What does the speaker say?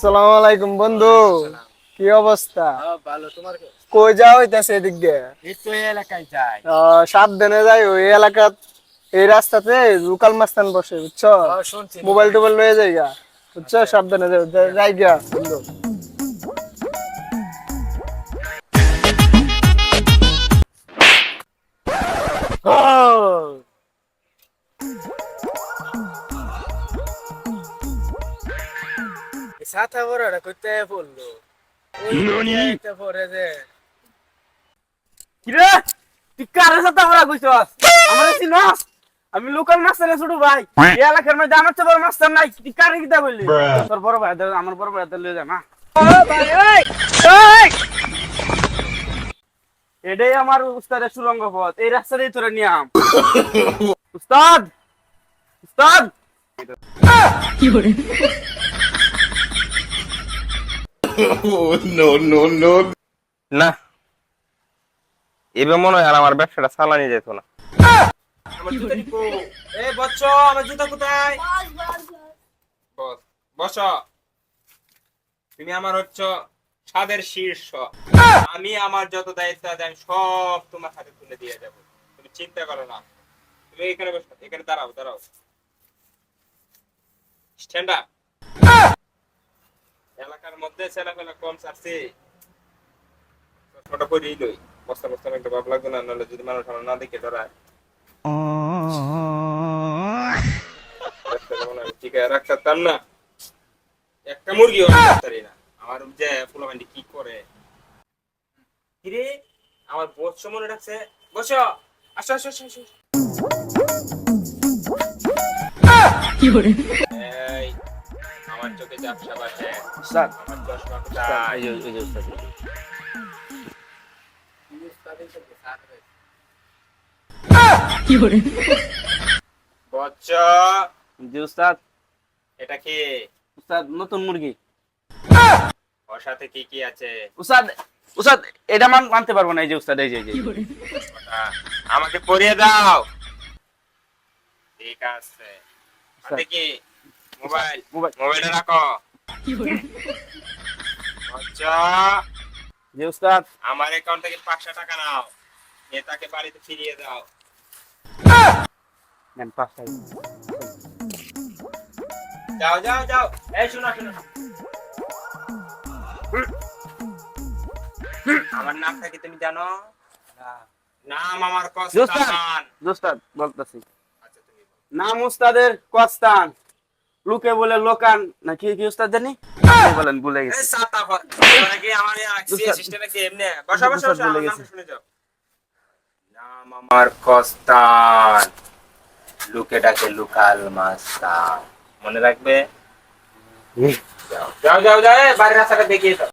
আসসালামু আলাইকুম বন্ধু। কি অবস্থা? ভালো তোমার কই যাও হইতাছে এদিক দিয়ে? এই তো এই এলাকায় যাই। সাবধানে যাই, ওই এলাকাত এই রাস্তাতে লোকাল মাস্তান বসে, বুঝছো? শুনছি মোবাইল টোবাইল লয়ে যাইগা, বুঝছো? আচ্ছা। সাবধানে যাই গা বন্ধু। ছাতা বড়টা করতে পড়লো একটা পরে যে কিরে, তুই কারে সাথে আমরা কইছস? আমরা চিনস? আমি লোকাল মাস্তান ছোট ভাই। এই এলাকার মধ্যে আমার তো বড় মাস্তান নাই। তুই কারে কিটা বললি? তোর বড় ভাই, আমার বড় ভাই লয়ে যা না। এটাই আমার উস্তাদের সুরঙ্গ পথ, এই রাস্তা দিয়ে তোরা নিয়ে আম। উস্তাদ, উস্তাদ। না, এবার মনে হয় আর আমার ব্যবসাটা চালানি যেত না। আমার জুতা নিকো। এই বচ্চো, আমার জুতা কোথায়? বস বস, তুমি আমার হচ্ছ ছাদের শীর্ষ। আমি আমার যত দায়িত্ব আছে আমি সব তোমার হাতে তুলে দিয়ে যাবো, তুমি চিন্তা করো না। তুমি এখানে বসো, এখানে দাঁড়াও দাঁড়াও। Stand up. এলাকার মধ্যে ছেলেপেলে কম ছাড়ছে, ছোট করে লই। বস্তা বস্তা একটা ভাব লাগবে না, নাহলে যদি মানুষ আমার না দেখে ধরায়। ঠিক আছে, রাখতাম না, একটা মুরগিও পারি না। আমার যে ফুলামান্ডি কি করে কিরে, আমার বৎস মনে রাখছে। বস, আসো আসো আসো আসো। এই, আমার চোখে ঝাপসা বাজে। স্যার, আমার চশমা কোথায়? বৎস, জি উস্তাদ। এটা কি? উস্তাদ, নতুন মুরগি। ওর সাথে কি কি আছে? উস্তাদ, উস্তাদ এটা মানতে পারবো না। এই যে উস্তাদ, এই যে ওটা আমাকে পরিয়ে দাও। ঠিক আছে, হাতে কি? মোবাইল, মোবাইলটা রাখো। আচ্ছা, জি উস্তাদ। আমার অ্যাকাউন্ট থেকে 500 টাকা নাও, নেতাকে বাড়িতে ফিরিয়ে দাও। নেন 5 টাকা। যাও যাও যাও। এই শোনো শোনো, আমার নামটা কি তুমি জানো? নাম আমার কস্তান। উস্তাদ বলতাছি, আচ্ছা তুমি বলো। নাম উস্তাদের কস্তান, লোকে বলে লোকান, না কি কি উস্তাদ জানি বলেন, ভুলে এই গেছি। সাতা ফর তোরা কি আমার সিস্টেমে কি এমনি? বসো বসো বসো, আমার নামটা শুনে যাও। নাম আমার কস্তান, লোকে ডাকে লোকাল মাস্তান। মনে রাখবে? যাও যাও যাও, এই বাড়ির রাস্তাটা দেখিয়ে দাও।